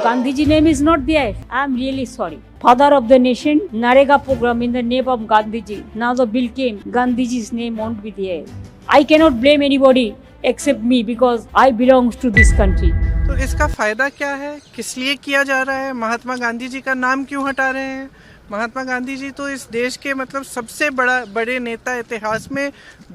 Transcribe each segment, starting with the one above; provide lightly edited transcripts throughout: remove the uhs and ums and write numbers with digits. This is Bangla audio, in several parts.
Gandhiji name is not there. I am really sorry. Father of the nation, Narega program in the name of Gandhiji. Now the bill came, Gandhiji's name won't be there. I cannot blame anybody except me because I belong to this country. तो इसका फायदा क्या है, किस लिए किया जा रहा है, महात्मा गांधी जी का नाम क्यों हटा रहे हैं? महात्मा गांधी जी तो इस देश के मतलब सबसे बड़े नेता इतिहास में,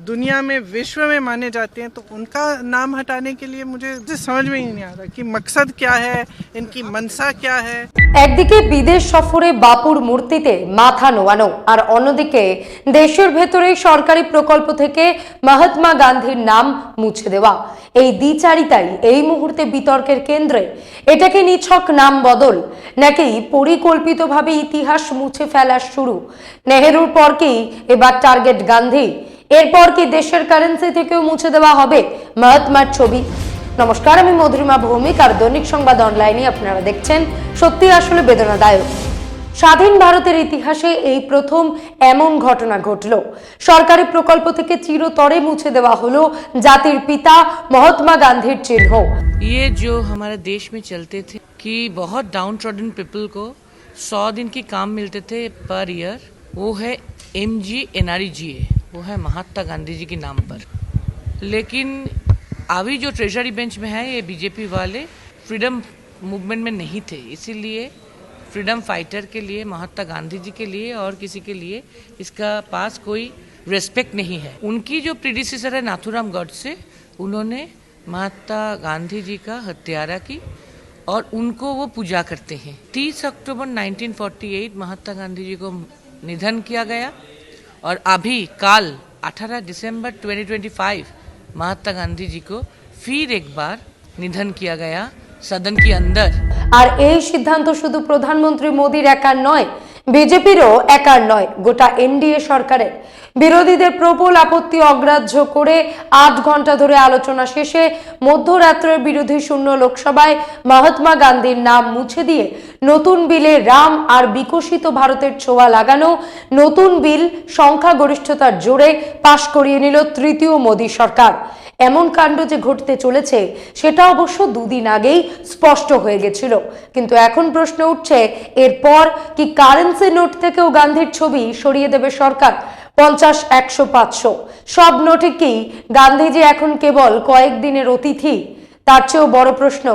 दुनिया में, विश्व में माने जाते हैं, तो उनका नाम हटाने के लिए मुझे समझ में ही नहीं आ रहा कि मकसद क्या है, इनकी मनसा क्या है। একদিকে বিদেশ সফরে বাপুর মূর্তিতে মাথা নোয়ানো আর অন্যদিকে দেশের ভেতরেই সরকারি প্রকল্প থেকে মহাত্মা গান্ধীর নাম মুছে দেওয়া, এই দ্বিচারিতাই এই মুহূর্তে বিতর্কের কেন্দ্রে। এটা কি নিছক নাম বদল নাকি পরিকল্পিতভাবে ইতিহাস মুছে ফেলা শুরু? নেহেরুর পর কি এবার টার্গেট গান্ধী? এরপর কি দেশের কারেন্সি থেকেও মুছে দেওয়া হবে মহাত্মার ছবি? নমস্কার, আমি মধুরিমা ভৌমিক আর দৈনিক সংবাদ অনলাইনে আপনারা দেখছেন সত্যি আসলে বেদনাদায়ক। স্বাধীন ভারতের ইতিহাসে এই প্রথম এমন ঘটনা ঘটল। সরকারি প্রকল্প থেকে চিরতরে মুছে দেওয়া হলো জাতির পিতা মহাত্মা গান্ধীর চিহ্ন। ये जो हमारे देश में चलते थे कि बहुत डाउन ट्रॉडन पीपल को 100 दिन की काम मिलते थे पर ईयर, वो है MGNREGA, वो है महात्मा गांधी जी के नाम पर। लेकिन अभी जो ट्रेजरी बेंच में है ये बीजेपी वाले फ्रीडम मूवमेंट में नहीं थे, इसीलिए फ्रीडम फाइटर के लिए, महात्मा गांधी जी के लिए और किसी के लिए इसका पास कोई रेस्पेक्ट नहीं है। उनकी जो प्रीडिसेसर है नाथूराम गॉडसे, उन्होंने महात्मा गांधी जी का हत्यारा की और उनको वो पूजा करते हैं। 30 अक्टूबर 1948 महात्मा गांधी जी को निधन किया गया और अभी कल 18 दिसंबर 2025 महात्मा गांधी जी को फिर एक बार निधन किया गया सदन के अंदर। আর এই সিদ্ধান্ত শুধু প্রধানমন্ত্রী মোদির একার নয়, বিজেপিরও একার নয়, গোটা এনডিএ সরকারের। বিরোধীদের প্রবল আপত্তি অগ্রাহ্য করে 8 ঘন্টা ধরে আলোচনা শেষে মধ্যরাত্রের বিরোধী শূন্য লোকসভায় মহাত্মা গান্ধীর নাম মুছে দিয়ে নতুন বিলে রাম আর বিকশিত ভারতের ছোঁয়া লাগানো নতুন বিল সংখ্যাগরিষ্ঠতার জোরে পাশ করিয়ে নিল তৃতীয় মোদী সরকার। এমন কাণ্ড যে ঘটতে চলেছে সেটা অবশ্য দুদিন আগেই স্পষ্ট হয়ে গেছিল, কিন্তু এখন প্রশ্ন উঠছে এরপর কি কারেন্সি নোট থেকেও গান্ধীর ছবি সরিয়ে দেবে সরকার? 50, 100, 500 সব নোটে কি গান্ধীজি এখন কেবল কয়েকদিনের অতিথি? তার চেয়েও বড় প্রশ্ন,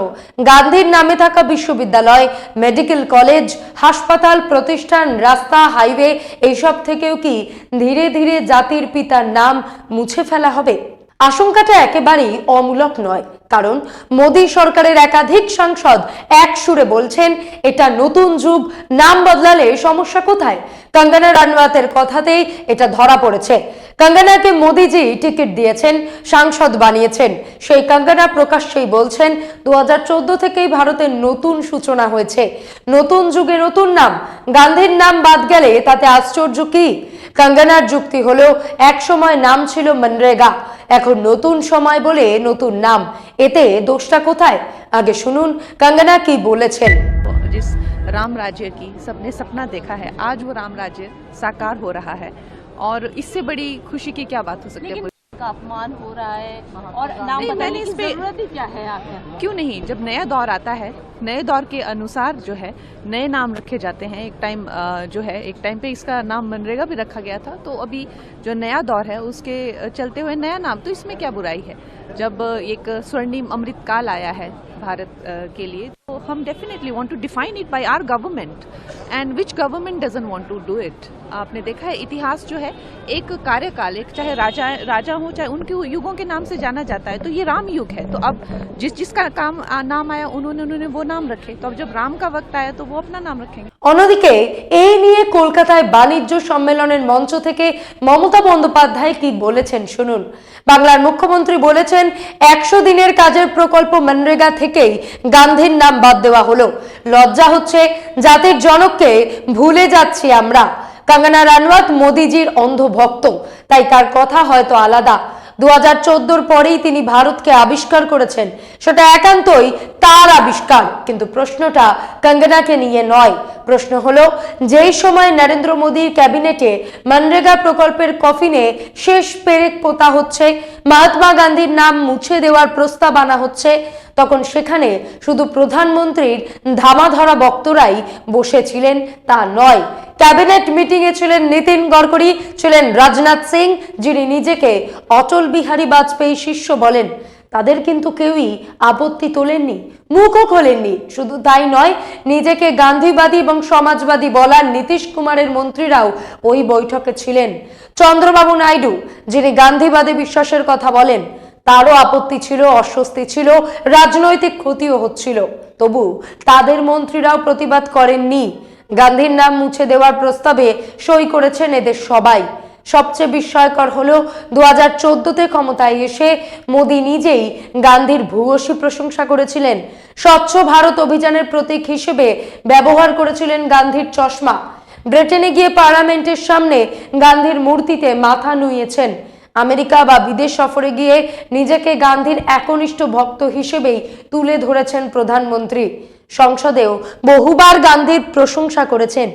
গান্ধীর নামে থাকা বিশ্ববিদ্যালয়, মেডিকেল কলেজ, হাসপাতাল, প্রতিষ্ঠান, রাস্তা, হাইওয়ে এইসব থেকেও কি ধীরে ধীরে জাতির পিতার নাম মুছে ফেলা হবে? আশঙ্কাটা একেবারেই অমূলক নয়, কারণ মোদী সরকারের একাধিক সাংসদ এক সুরে বলছেন এটা নতুন যুগ, নাম বদলালে সমস্যা কোথায়? কঙ্গনা রানাওয়াতের কথাতেই এটা ধরা পড়েছে। কঙ্গনাকে মোদীজি টিকিট দিয়েছেন, সাংসদ বানিয়েছেন। সেই কঙ্গনা প্রকাশ্যেই বলছেন 2014 থেকেই ভারতের নতুন সূচনা হয়েছে, নতুন যুগে নতুন নাম। গান্ধীর নাম বাদ গেলে তাতে আশ্চর্য কি? কঙ্গনার যুক্তি হলো এক সময় নাম ছিল মনরেগা, এখন নতুন সময় বলে নতুন নাম, এতে দোষটা কোথায়? আগে শুনুন কঙ্গনা কি বলেছেন। जिस राम राज्य की सबने सपना देखा है, आज वो राम राज्य साकार हो रहा है और इससे बड़ी खुशी की क्या बात हो सकती है? का अपमान हो रहा है और नाम बदलने की जरूरत ही क्या है आखिर? क्यों नहीं, जब नया दौर आता है, नए दौर के अनुसार जो है नए नाम रखे जाते हैं। एक टाइम पे इसका नाम मनरेगा भी रखा गया था, तो अभी जो नया दौर है उसके चलते हुए नया नाम, तो इसमें क्या बुराई है? जब एक स्वर्णिम अमृत काल आया है भारत के लिए, तो हम definitely want to define it by our government, and which government doesn't want to do it? आपने देखा है इतिहास जो है एक कार्यकाल, एक चाहे राजा हो चाहे उनके युगों के नाम से जाना जाता है, तो ये राम युग है। तो अब जिसका नाम आया उन्होंने वो नाम रखे, तो अब जब राम का वक्त आया तो वो अपना नाम रखेंगे। অন্যদিকে এই নিয়ে কলকাতায় বাণিজ্য সম্মেলনের মঞ্চ থেকে মমতা বন্দ্যোপাধ্যায় কি বলেছেন শুনুন। বাংলার মুখ্যমন্ত্রী বলেছেন 100 দিনের কাজের প্রকল্প মনরেগা থেকেই গান্ধীর নাম বাদ দেওয়া হলো, লজ্জা হচ্ছে, জাতির জনককে ভুলে যাচ্ছি আমরা। কঙ্গনা রানাওয়াত মোদিজির অন্ধ ভক্ত, তাই তার কথা হয়তো আলাদা। 2014 পরেই তিনি ভারতকে আবিষ্কার করেছেন, সেটা একান্তই তার আবিষ্কার, কিন্তু প্রশ্নটা কঙ্গনাকে নিয়ে নয়, প্রশ্ন হলো, যেই সময় নরেন্দ্র মোদীর ক্যাবিনেটে মনরেগা প্রকল্পের কফিনে শেষ পেরেক পোতা হচ্ছে, মহাত্মা গান্ধীর নাম মুছে দেওয়ার প্রস্তাব আনা হচ্ছে, তখন সেখানে শুধু প্রধানমন্ত্রীর ধামাধরা বক্তরাই বসেছিলেন তা নয়। ক্যাবিনেট মিটিংয়ে ছিলেন নীতিন গডকরি, ছিলেন রাজনাথ সিং, যিনি নিজেকে অটল বিহারী বাজপেয়ী শিষ্য বলেন। তাদের কিন্তু কেউই আপত্তি তোলেননি, মুখও খোলেননি। শুধু তাই নয়, নিজেকে গান্ধীবাদী এবং সমাজবাদী বলার নীতিশ কুমারের মন্ত্রীরাও ওই বৈঠকে ছিলেন। চন্দ্রবাবু নাইডু, যিনি গান্ধীবাদী বিশ্বাসের কথা বলেন, তারও আপত্তি ছিল, অস্বস্তি ছিল, রাজনৈতিক ক্ষতিও হচ্ছিল। তবু তাদের মন্ত্রীরাও প্রতিবাদ করেননি। গান্ধীর নাম মুছে দেওয়ার প্রস্তাবে সই করেছেন এদের সবাই। সবচেয়ে বিস্ময়কর হলো 2014তে ক্ষমতায় এসে মোদী নিজেই গান্ধীর ভূয়সী প্রশংসা করেছিলেন। স্বচ্ছ ভারত অভিযানের প্রতীক হিসেবে ব্যবহার করেছিলেন গান্ধীর চশমা। ব্রিটেনে গিয়ে পার্লামেন্টের সামনে গান্ধীর মূর্তিতে মাথা নুইয়েছেন। আমেরিকা বা বিদেশ সফরে গিয়ে নিজেকে গান্ধীর একনিষ্ঠ ভক্ত হিসেবেই তুলে ধরেছেন প্রধানমন্ত্রী। সংসদেও বহুবার গান্ধীর প্রশংসা করেছেন।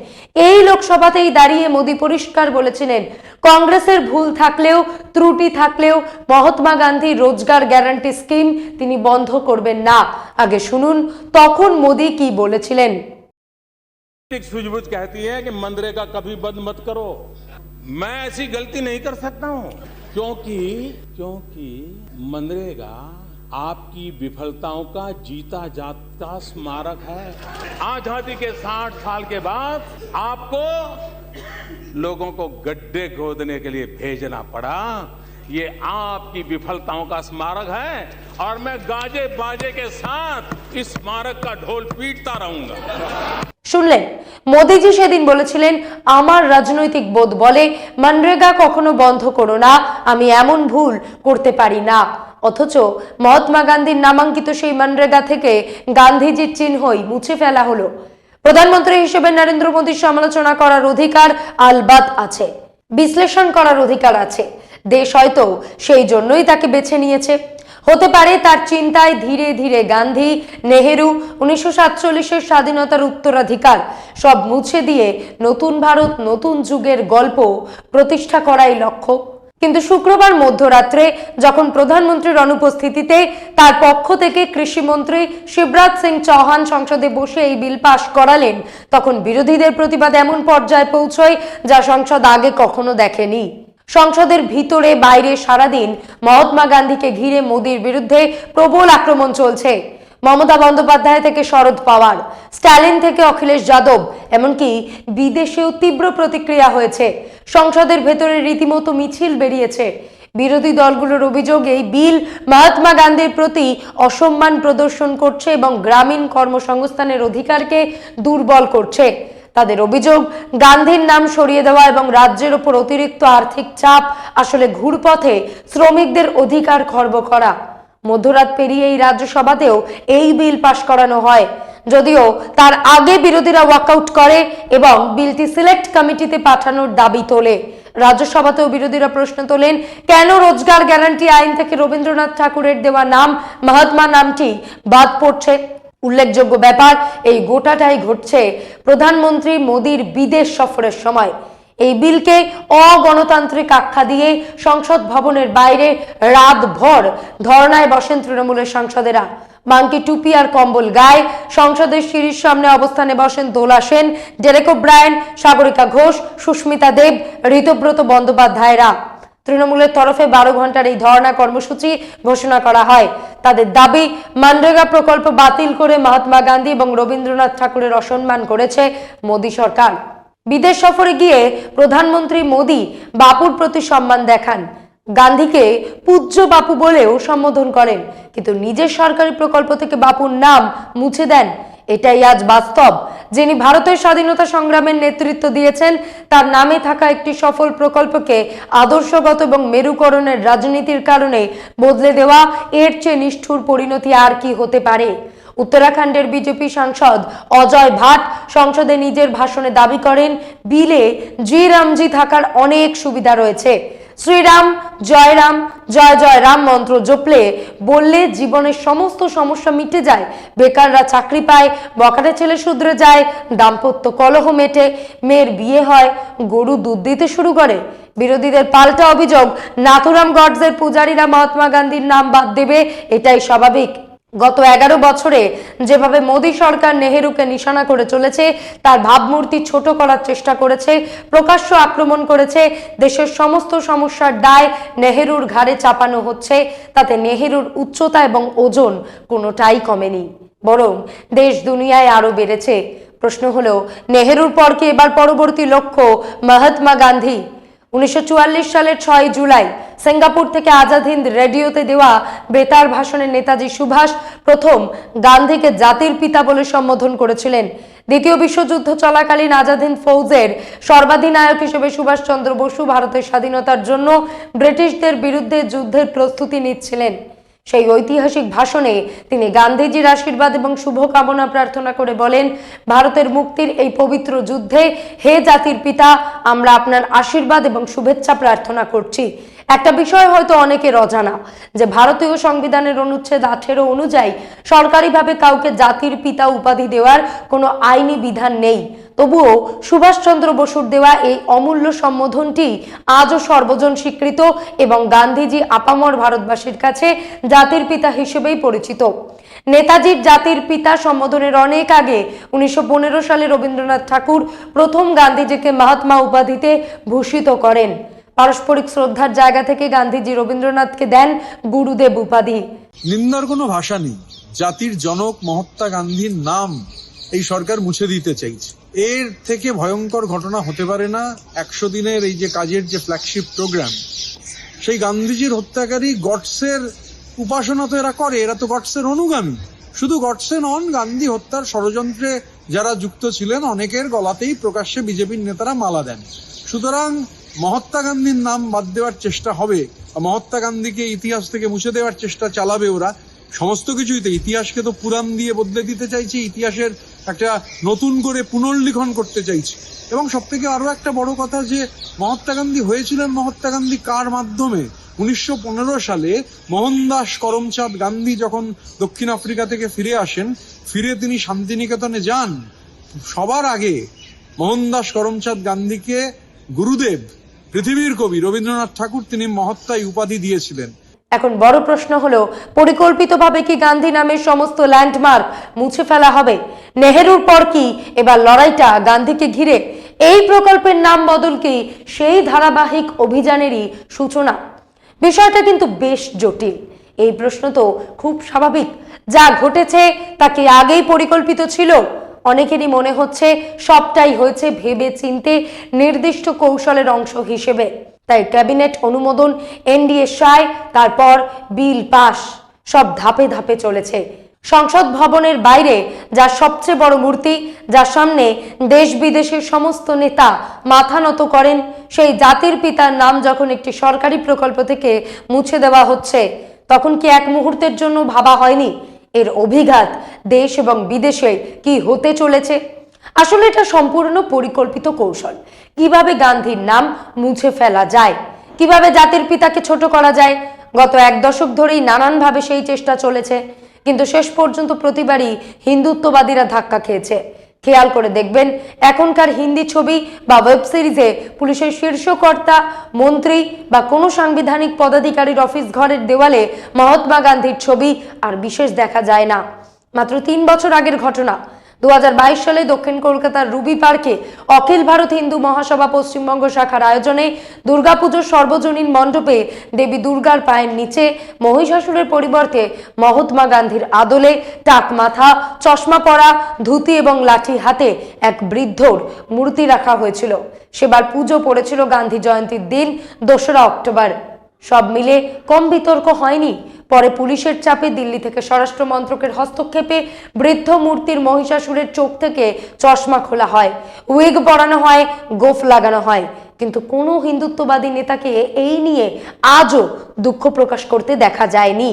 এই লোকসভাতেই দাঁড়িয়ে মোদী পরিষ্কার বলেছিলেন, কংগ্রেসের ভুল থাকলেও, ত্রুটি থাকলেও মহাত্মা গান্ধীর রোজগার গ্যারান্টি স্কিম তিনি বন্ধ করবেন না। আগে শুনুন তখন মোদী কি বলেছিলেন। सूझबूझ कहती है कि मनरेगा कभी बंद मत करो। मैं ऐसी गलती नहीं कर सकता हूं, क्योंकि मनरेगा आपकी विफलताओं का जीता जागता स्मारक है। आजादी के 60 साल के बाद आपको लोगों को गड्ढे खोदने के लिए भेजना पड़ा। ये आपकी विफलताओं का स्मारक है और मैं गाजे बाजे के साथ इस स्मारक का ढोल पीटता रहूंगा। শুনলেন, মোদীজি সেদিন বলেছিলেন, আমার রাজনৈতিক বোধ বলে মনরেগা কখনো বন্ধ করো না, আমি এমন ভুল করতে পারি না। অথচ মহাত্মা গান্ধীর নামাঙ্কিত সেই মনরেগা থেকে গান্ধীজির চিহ্নই মুছে ফেলা হলো। প্রধানমন্ত্রী হিসেবে নরেন্দ্র মোদীর সমালোচনা করার অধিকার আলবাত আছে, বিশ্লেষণ করার অধিকার আছে। দেশ হয়তো সেই জন্যই তাকে বেছে নিয়েছে। হতে পারে তার চিন্তায় ধীরে ধীরে গান্ধী, নেহেরু, 1947-এর স্বাধীনতার উত্তরাধিকার সব মুছে দিয়ে নতুন ভারত, নতুন যুগের গল্প প্রতিষ্ঠা করাই লক্ষ্য। কিন্তু শুক্রবার মধ্যরাত্রে যখন প্রধানমন্ত্রীর অনুপস্থিতিতে তার পক্ষ থেকে কৃষিমন্ত্রী শিবরাজ সিং চৌহান সংসদে বসে এই বিল পাশ করালেন, তখন বিরোধীদের প্রতিবাদ এমন পর্যায়ে পৌঁছয় যা সংসদ আগে কখনো দেখেনি। সংসদের ভিতরে বাইরে সারাদিন মহাত্মা গান্ধীকে ঘিরে মোদীর বিরুদ্ধে প্রবল আক্রমণ চলছে। মমতা বন্দ্যোপাধ্যায় থেকে শরদ পাওয়ার, স্ট্যালিন থেকে অখিলেশ যাদব, এমনকি বিদেশেও তীব্র প্রতিক্রিয়া হয়েছে। সংসদের ভেতরে রীতিমতো মিছিল বেরিয়েছে। বিরোধী দলগুলোর অভিযোগ, এই বিল মহাত্মা গান্ধীর প্রতি অসম্মান প্রদর্শন করছে এবং গ্রামীণ কর্মসংস্থানের অধিকারকে দুর্বল করছে। তাদের অভিযোগ, গান্ধীর নাম সরিয়ে দেওয়া এবং রাজ্যের উপর অতিরিক্ত আর্থিক চাপ আসলে ঘুরপথে শ্রমিকদের অধিকার খর্ব করা। মধ্যরাত পেরিয়ে এই রাজ্যসভাতেও এই বিল পাশ করানো হয়, যদিও তার আগে বিরোধীরা ওয়াকআউট করে এবং বিলটি সিলেক্ট কমিটিতে পাঠানোর দাবি তোলে। রাজ্যসভাতেও বিরোধীরা প্রশ্ন তোলেন, কেন রোজগার গ্যারান্টি আইন থেকে রবীন্দ্রনাথ ঠাকুরের দেওয়া নাম মহাত্মা নামটি বাদ পড়ছে। উল্লেখযোগ্য ব্যাপার, এই গোটাটাই ঘটছে প্রধানমন্ত্রী মোদীর বিদেশ সফরের সময়। এই বিলকে অগণতান্ত্রিক আখ্যা দিয়ে সংসদ ভবনের বাইরে রাতভর ধর্নায় বসেন তৃণমূলের সাংসদেরা। মাংকি টুপি আর কম্বল গায়ে সংসদের সিঁড়ির সামনে অবস্থানে বসেন দোলা সেন, ডেরেক ওব্রায়েন, সাগরিকা ঘোষ, সুস্মিতা দেব, ঋতব্রত বন্দ্যোপাধ্যায়রা। তৃণমূলের তরফে 12 ঘন্টার এই ধর্ণা কর্মসূচি ঘোষণা করা হয়। তাদের দাবি, মনরেগা প্রকল্প বাতিল করে মহাত্মা গান্ধী এবং রবীন্দ্রনাথ ঠাকুরের অসম্মান করেছে মোদী সরকার। বিদেশ সফরে গিয়ে প্রধানমন্ত্রী মোদী বাপুর প্রতি সম্মান দেখান, গান্ধীকে পূজ্য বাপু বলেও সম্বোধন করেন, কিন্তু নিজের সরকারি প্রকল্প থেকে বাপুর নাম মুছে দেন। এটাই আজ বাস্তব। যিনি ভারতের স্বাধীনতা সংগ্রামের নেতৃত্ব দিয়েছেন, তার নামে থাকা একটি সফল প্রকল্পকে আদর্শগত এবং মেরুকরণের রাজনীতির কারণে বদলে দেওয়া, এর চেয়ে নিষ্ঠুর পরিণতি আর কি হতে পারে? উত্তরাখণ্ডের বিজেপি সাংসদ অজয় ভাট সংসদে নিজের ভাষণে দাবি করেন, বিলে জি রামজি থাকার অনেক সুবিধা রয়েছে। শ্রীরাম জয় রাম মন্ত্র জপলে বললে জীবনের সমস্ত সমস্যা মিটে যায়, বেকাররা চাকরি পায়, বকাটে ছেলে শুধরে যায়, দাম্পত্য কলহ মেটে, মেয়ের বিয়ে হয়, গরু দুধ দিতে শুরু করে। বিরোধীদের পাল্টা অভিযোগ, নাথুরাম গডসের পূজারীরা মহাত্মা গান্ধীর নাম বাদ দেবে, এটাই স্বাভাবিক। গত 11 বছরে যেভাবে মোদী সরকার নেহেরুকে নিশানা করে চলেছে, তার ভাবমূর্তি ছোট করার চেষ্টা করেছে, প্রকাশ্য আক্রমণ করেছে, দেশের সমস্ত সমস্যার দায় নেহেরুর ঘাড়ে চাপানো হচ্ছে, তাতে নেহেরুর উচ্চতা এবং ওজন কোনোটাই কমেনি, বরং দেশ দুনিয়ায় আরো বেড়েছে। প্রশ্ন হলো, নেহেরুর পর কি এবার পরবর্তী লক্ষ্য মহাত্মা গান্ধী? 1944 সালের 6 জুলাই সিঙ্গাপুর থেকে আজাদ হিন্দ রেডিওতে দেওয়া বেতার ভাষণে নেতাজি সুভাষ প্রথম গান্ধীকে জাতির পিতা বলে সম্বোধন করেছিলেন। দ্বিতীয় বিশ্বযুদ্ধ চলাকালীন আজাদ হিন্দ ফৌজের সর্বাধিনায়ক হিসেবে সুভাষচন্দ্র বসু ভারতের স্বাধীনতার জন্য ব্রিটিশদের বিরুদ্ধে যুদ্ধের প্রস্তুতি নিচ্ছিলেন। সেই ঐতিহাসিক ভাষণে তিনি গান্ধীজির আশীর্বাদ এবং শুভকামনা প্রার্থনা করে বলেন, ভারতের মুক্তির এই পবিত্র যুদ্ধে হে জাতির পিতা, আমরা আপনার আশীর্বাদ এবং শুভেচ্ছা প্রার্থনা করছি। একটা বিষয় হয়তো অনেকের অজানা, যে ভারতীয় সংবিধানের অনুচ্ছেদ 18 অনুযায়ী সরকারিভাবে কাউকে জাতির পিতা উপাধি দেওয়ার কোনো আইনি বিধান নেই। তবুও সুভাষচন্দ্র বসুর দেওয়া এই অমূল্য সম্বোধনটি আজও সর্বজন স্বীকৃত এবং গান্ধীজি আপামর ভারতবাসীর কাছে জাতির পিতা হিসেবেই পরিচিত। নেতাজির জাতির পিতা সম্বোধনের অনেক আগে 1915 সালে রবীন্দ্রনাথ ঠাকুর প্রথম গান্ধীজিকে মহাত্মা উপাধিতে ভূষিত করেন। পারস্পরিক শ্রদ্ধার জায়গা থেকে গান্ধীজি রবীন্দ্রনাথকে দেন গুরুদেব উপাধি। নিন্দার কোনো ভাষা নেই। জাতির জনক মহাত্মা গান্ধীর নাম এই সরকার মুছে দিতে চাইছে। এর থেকে ভয়ঙ্কর ঘটনা হতে পারে না। 100 দিনের এই যে কাজের যে ফ্ল্যাগশিপ প্রোগ্রাম, সেই গান্ধীজির হত্যাকারী গডসের উপাসনা তো এরা করে, এরা তো গডসের অনুগামী। শুধু গডসে নন, গান্ধী হত্যার ষড়যন্ত্রে যারা যুক্ত ছিলেন অনেকের গলাতেই প্রকাশ্যে বিজেপির নেতারা মালা দেন। সুতরাং মহাত্মা গান্ধীর নাম বাদ দেওয়ার চেষ্টা হবে, মহাত্মা গান্ধীকে ইতিহাস থেকে মুছে দেওয়ার চেষ্টা চালাবে ওরা। সমস্ত কিছুইতে ইতিহাসকে তো পুরাণ দিয়ে বদলে দিতে চাইছে, ইতিহাসের একটা নতুন করে পুনর্লিখন করতে চাইছে। এবং সব থেকে আরো একটা বড় কথা, যে মহাত্মা গান্ধী হয়েছিলেন মহাত্মা গান্ধী কার মাধ্যমে? 1915 সালে মোহনদাস করমচাঁদ গান্ধী যখন দক্ষিণ আফ্রিকা থেকে ফিরে আসেন, ফিরে তিনি শান্তিনিকেতনে যান, সবার আগে মোহনদাস করমচাঁদ গান্ধীকে গুরুদেব, পৃথিবীর কবি রবীন্দ্রনাথ ঠাকুর তিনি মহাত্মা উপাধি দিয়েছিলেন। এখন বড় প্রশ্ন হলো, পরিকল্পিতভাবে কি গান্ধী নামের সমস্ত ল্যান্ডমার্ক মুছে ফেলা হবে? নেহেরুর পর কি এবার লড়াইটা গান্ধীকে ঘিরে? এই প্রকল্পের নাম বদল কি সেই ধারাবাহিক অভিযানেরই সূচনা? বিষয়টা কিন্তু বেশ জটিল। এই প্রশ্ন তো খুব স্বাভাবিক। যা ঘটেছে তা কি আগেই পরিকল্পিত ছিল? অনেকেরই মনে হচ্ছে সবটাই হয়েছে ভেবে চিন্তে নির্দিষ্ট কৌশলের অংশ হিসেবে। তাই ক্যাবিনেট অনুমোদন, এনডিএ সায়, তারপর বিল পাস, সব ধাপে ধাপে চলেছে। সংসদ ভবনের বাইরে যার সবচেয়ে বড় মূর্তি, যার সামনে দেশ বিদেশের সমস্ত নেতা মাথা নত করেন, সেই জাতির পিতার নাম যখন একটি সরকারি প্রকল্প থেকে মুছে দেওয়া হচ্ছে, তখন কি এক মুহূর্তের জন্য ভাবা হয়নি এর অভিঘাত দেশ এবং বিদেশে কি হতে চলেছে? আসলে এটা সম্পূর্ণ পরিকল্পিত কৌশল। কিভাবে গান্ধীর নাম মুছে ফেলা যায়, কিভাবে জাতির পিতাকে ছোট করা যায়, গত 1 দশক ধরেই নানানভাবে সেই চেষ্টা চলেছে। কিন্তু শেষ পর্যন্ত প্রতিবারই হিন্দুত্ববাদীরা ধাক্কা খেয়েছে। খেয়াল করে দেখবেন, এখনকার হিন্দি ছবি বা ওয়েব সিরিজে পুলিশের শীর্ষ কর্তা, মন্ত্রী বা কোনো সাংবিধানিক পদাধিকারীর অফিস ঘরের দেওয়ালে মহাত্মা গান্ধীর ছবি আর বিশেষ দেখা যায় না। মাত্র 3 বছর আগের ঘটনা, 2022 সালে দক্ষিণ কলকাতার রুবি পার্কে অখিল ভারত হিন্দু মহাসভা পশ্চিমবঙ্গ শাখার আয়োজনে দুর্গাপুজোর সর্বজনীন মণ্ডপে দেবী দুর্গার পায়ের নিচে মহিষাসুরের পরিবর্তে মহাত্মা গান্ধীর আদলে টাক মাথা, চশমা পরা, ধুতি এবং লাঠি হাতে এক বৃদ্ধর মূর্তি রাখা হয়েছিল। সেবার পুজো পড়েছিল গান্ধী জয়ন্তীর দিন 2রা অক্টোবর। সব মিলে কম বিতর্ক হয়নি। পরে পুলিশের চাপে দিল্লি থেকে স্বরাষ্ট্র মন্ত্রকের হস্তক্ষেপে বৃদ্ধ মূর্তির মহিষাসুরের চোখ থেকে চশমা খোলা হয়, উইগ পরানো হয়, গোফ লাগানো হয়। কিন্তু কোনো হিন্দুত্ববাদী নেতাকে এই নিয়ে আজও দুঃখ প্রকাশ করতে দেখা যায়নি।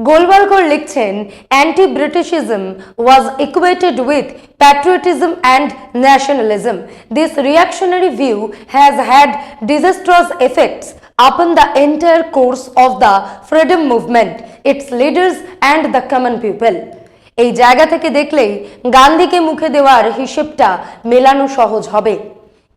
গোলওয়ালকর লিখছেন, anti ব্রিটিশিজম was equated with patriotism and nationalism. This reactionary view has had disastrous effects. upon the entire course of the freedom movement, its leaders and the common people. এই জায়গা থেকে দেখলেই গান্ধীকে মুখে দেওয়ার হিসেবটা মেলানো সহজ হবে।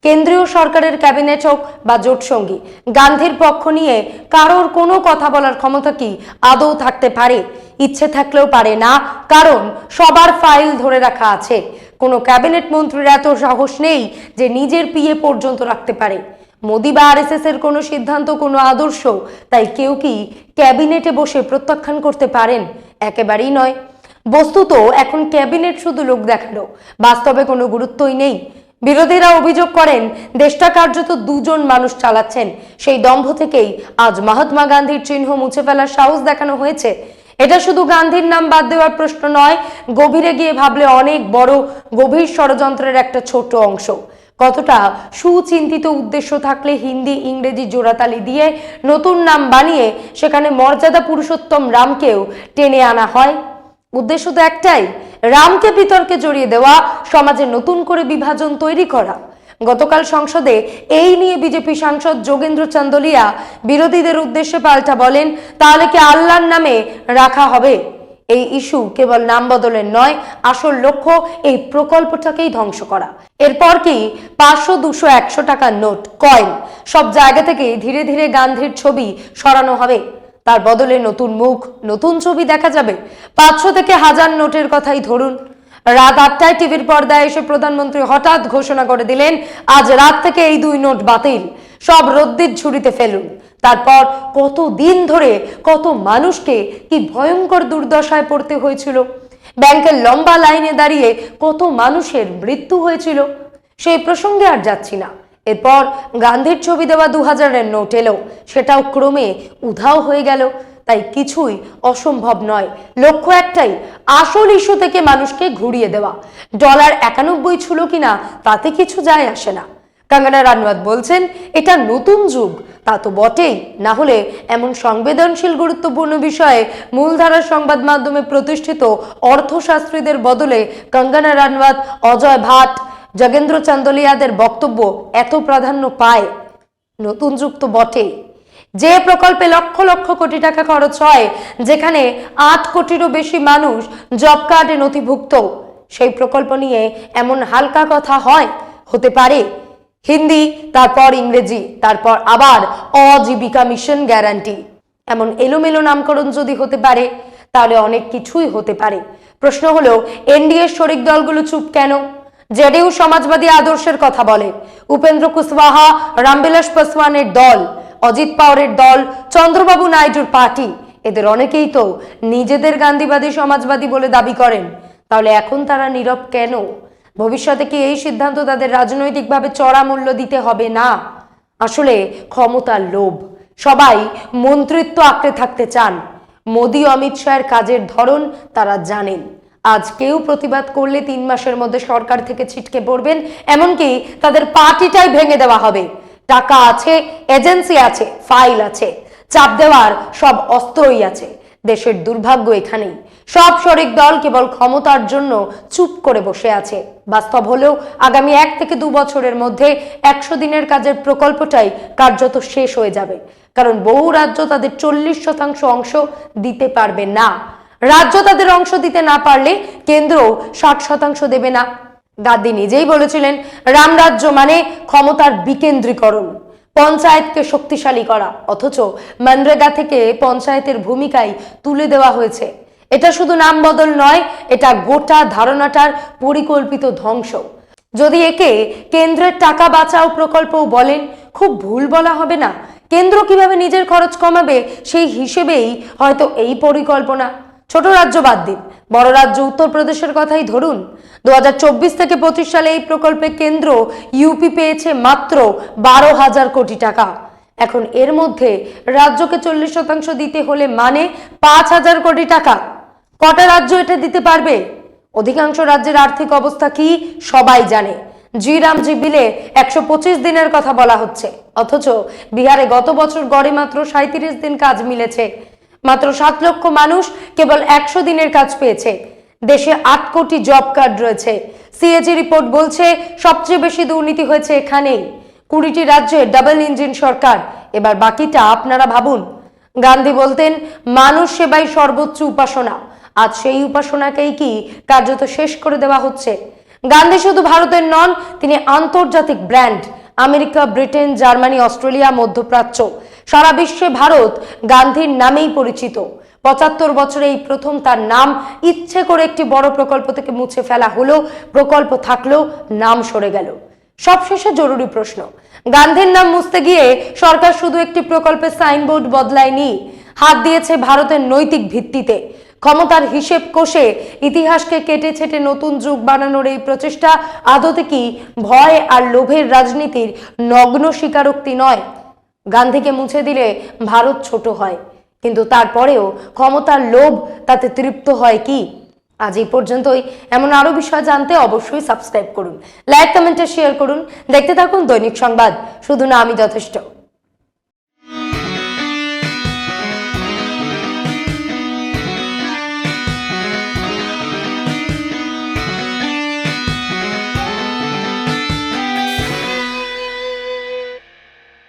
কেন্দ্রীয় সরকারের ক্যাবিনেট হোক বা জোট সঙ্গী, গান্ধীর পক্ষ নিয়ে কারোর কোনো কথা বলার ক্ষমতা কি আদৌ থাকতে পারে? ইচ্ছে থাকলেও পারে না, কারণ সবার ফাইল ধরে রাখা আছে। কোনো ক্যাবিনেট মন্ত্রীর এত সাহস নেই যে নিজের পিএ পর্যন্ত রাখতে পারে। মোদি বা আরএসএস এর কোনো সিদ্ধান্ত, কোনো আদর্শ তাই কেউ কি ক্যাবিনেটে বসে প্রত্যাখ্যান করতে পারেন? একেবারেই নয়। বস্তুত এখন ক্যাবিনেট শুধু লোক দেখালো, বাস্তবে কোনো গুরুত্বই নেই। বিরোধীরা অভিযোগ করেন দেশটা কার্যত দুজন মানুষ চালাচ্ছেন। সেই দম্ভ থেকেই আজ মহাত্মা গান্ধীর চিহ্ন মুছে ফেলার সাহস দেখানো হয়েছে। এটা শুধু গান্ধীর নাম বাদ দেওয়ার প্রশ্ন নয়, গভীরে গিয়ে ভাবলে অনেক বড় গভীর ষড়যন্ত্রের একটা ছোট অংশ। কতটা সুচিন্তিত উদ্দেশ্য থাকলে হিন্দি ইংরেজি জোড়াতালি দিয়ে নতুন নাম বানিয়ে সেখানে মর্যাদা পুরুষোত্তম রামকেও টেনে আনা হয়? উদ্দেশ্য তো একটাই, রামকে বিতর্কে জড়িয়ে দেওয়া, সমাজে নতুন করে বিভাজন তৈরি করা। গতকাল সংসদে এই নিয়ে বিজেপি সাংসদ যোগেন্দ্র চান্দোলিয়া বিরোধীদের উদ্দেশ্যে পাল্টা বলেন, তাহলে কি আল্লাহর নামে রাখা হবে? এই ইস্যু কেবল নাম বদলের নয়, আসল লক্ষ্য এই প্রকল্পটাকেই ধ্বংস করা। এরপর কি 500, 200, 100 টাকার নোট, কয়েন সব জায়গা থেকে ধীরে ধীরে গান্ধীর ছবি সরানো হবে। তার বদলে নতুন মুখ, নতুন ছবি দেখা যাবে। 500 থেকে 1000 নোটের কথাই ধরুন। রাত 8টায় টিভির পর্দায় এসে প্রধানমন্ত্রী হঠাৎ ঘোষণা করে দিলেন, আজ রাত থেকে এই 2 নোট বাতিল, সব রদ্দির ঝুড়িতে ফেলুন। তারপর কত দিন ধরে কত মানুষকে কি ভয়ঙ্কর দুর্দশায় পড়তে হয়েছিল, ব্যাংকের লম্বা লাইনে দাঁড়িয়ে কত মানুষের মৃত্যু হয়েছিল, সেই প্রসঙ্গে আর যাচ্ছি না। এরপর গান্ধীর ছবি দেওয়া 2000-এর নোট এলো, সেটাও ক্রমে উধাও হয়ে গেল। তাই কিছুই অসম্ভব নয়, লক্ষ্য একটাই, আসল ইস্যু থেকে মানুষকে ঘুরিয়ে দেওয়া। ডলার 91 ছিল কিনা তাতে কিছু যায় আসে না। কঙ্গনা রানাওয়াত বলছেন এটা নতুন যুগ, তা তো বটেই, না হলে এমন সংবেদনশীল গুরুত্বপূর্ণ বিষয়ে মূলধারার সংবাদ মাধ্যমে প্রতিষ্ঠিত অর্থশাস্ত্রীদের বদলে কঙ্গনা রানাওয়াত, অজয় ভাট, যোগেন্দ্র চান্দোলিয়াদের বক্তব্য এত প্রাধান্য পায়। নতুন যুগ তো বটেই। যে প্রকল্পে লক্ষ লক্ষ কোটি টাকা খরচ হয়, যেখানে 8 কোটিরও বেশি মানুষ জব কার্ডে নথিভুক্ত, সেই প্রকল্প নিয়ে এমন হালকা কথা হয়? হতে পারে? হিন্দি, তারপর ইংরেজি, তারপর আবার অজীবিকা মিশন গ্যারান্টি, এমন এলোমেলো নামকরণ যদি হতে পারে, তাহলে অনেক কিছুই হতে পারে। প্রশ্ন হলো, এনডিএর শরিক দলগুলো চুপ কেন? জেডিইউ সমাজবাদী আদর্শের কথা বলে, উপেন্দ্র কুশওয়াহা, রামবিলাস পাসওয়ানের দল, অজিত পাওয়ারের দল, চন্দ্রবাবু নাইডুর পার্টি, এদের অনেকেই তো নিজেদের গান্ধীবাদী সমাজবাদী বলে দাবি করেন। তাহলে এখন তারা নীরব কেন? ভবিষ্যতে কি এই সিদ্ধান্ত তাদের রাজনৈতিকভাবে চড়া মূল্য দিতে হবে না? আসলে ক্ষমতার লোভ, সবাই মন্ত্রিত্ব আঁকড়ে থাকতে চান। মোদি অমিত শাহের কাজের ধরন তারা জানেন। আজ কেউ প্রতিবাদ করলে 3 মাসের মধ্যে সরকার থেকে ছিটকে পড়বেন, এমনকি তাদের পার্টিটাই ভেঙে দেওয়া হবে। টাকা আছে, এজেন্সি আছে, ফাইল আছে, চাপ দেওয়ার সব অস্ত্রই আছে। দেশের দুর্ভাগ্য এখানেই, সব শরিক দল কেবল ক্ষমতার জন্য চুপ করে বসে আছে। বাস্তব হলেও আগামী 1 থেকে 2 বছরের মধ্যে 100 দিনের কাজের প্রকল্পটাই কার্যত শেষ হয়ে যাবে, কারণ বহু রাজ্য তাদের 40% অংশ দিতে পারবে না। রাজ্য তাদের অংশ দিতে না পারলে কেন্দ্র 60% দেবে না। গান্ধী নিজেই বলেছিলেন, রামরাজ্য মানে ক্ষমতার বিকেন্দ্রীকরণ, পঞ্চায়েতকে শক্তিশালী করা, অথচ মনরেগা থেকে পঞ্চায়েতের ভূমিকায় তুলে দেওয়া হয়েছে। এটা শুধু নাম বদল নয়, এটা গোটা ধারণাটার পরিকল্পিত ধ্বংস। যদি একে কেন্দ্রের টাকা বাঁচাও প্রকল্পও বলেন, খুব ভুল বলা হবে না। কেন্দ্র কিভাবে নিজের খরচ কমাবে সেই হিসেবেই হয়তো এই পরিকল্পনা। ছোট রাজ্য বাদ দিন, বড় রাজ্য উত্তরপ্রদেশের কথাই ধরুন। 2024 থেকে 25 সালে এই প্রকল্পে কেন্দ্র ইউপি পেয়েছে মাত্র 12,000 কোটি টাকা। এখন এর মধ্যে রাজ্যকে 40% দিতে হলে মানে 5,000 কোটি টাকা। কটা রাজ্য এটা দিতে পারবে? অধিকাংশ রাজ্যের আর্থিক অবস্থা কি সবাই জানে। জি রামজি বিলে 125 দিনের কথা বলা হচ্ছে, অথচ বিহারে গত বছর গড়ে মাত্র 37 দিন কাজ মিলেছে। মাত্র 7 লক্ষ মানুষ কেবল 100 দিনের কাজ পেয়েছে। দেশে 8 কোটি জব কার্ড রয়েছে। সিএজি রিপোর্ট বলছে সবচেয়ে বেশি দুর্নীতি হয়েছে এখানেই। 20টি রাজ্যে ডাবল ইঞ্জিন সরকার, এবার বাকিটা আপনারা ভাবুন। গান্ধী বলতেন মানুষ সেবাই সর্বোচ্চ উপাসনা, আজ সেই উপাসনাকেই কি কার্যত শেষ করে দেওয়া হচ্ছে? গান্ধী শুধু ভারতের নন, তিনি আন্তর্জাতিক brand. America, Britain, Germany, Australia, মধ্যপ্রাচ্য, সারা বিশ্বে ভারত গান্ধীর নামেই পরিচিত। 75 বছরে এই প্রথম তার নাম ইচ্ছে করে একটি বড় প্রকল্প থেকে মুছে ফেলা হলো। প্রকল্প থাকলেও নাম সরে গেল। সবশেষে জরুরি প্রশ্ন, গান্ধীর নাম মুছতে গিয়ে সরকার শুধু একটি প্রকল্পের সাইনবোর্ড বদলায়নি, হাত দিয়েছে ভারতের নৈতিক ভিত্তিতে। ক্ষমতার হিসেব কষে ইতিহাসকে কেটে ছেটে নতুন যুগ বানানোর এই প্রচেষ্টা আদতে কি ভয় আর লোভের রাজনীতির নগ্ন স্বীকারোক্তি নয়? গান্ধীকে মুছে দিলে ভারত ছোট হয়, কিন্তু তারপরেও ক্ষমতার লোভ তাতে তৃপ্ত হয় কি? আজ এই পর্যন্তই। এমন আরো বিষয় জানতে অবশ্যই সাবস্ক্রাইব করুন, লাইক, কমেন্টে শেয়ার করুন। দেখতে থাকুন দৈনিক সংবাদ, শুধু না আমি যথেষ্ট।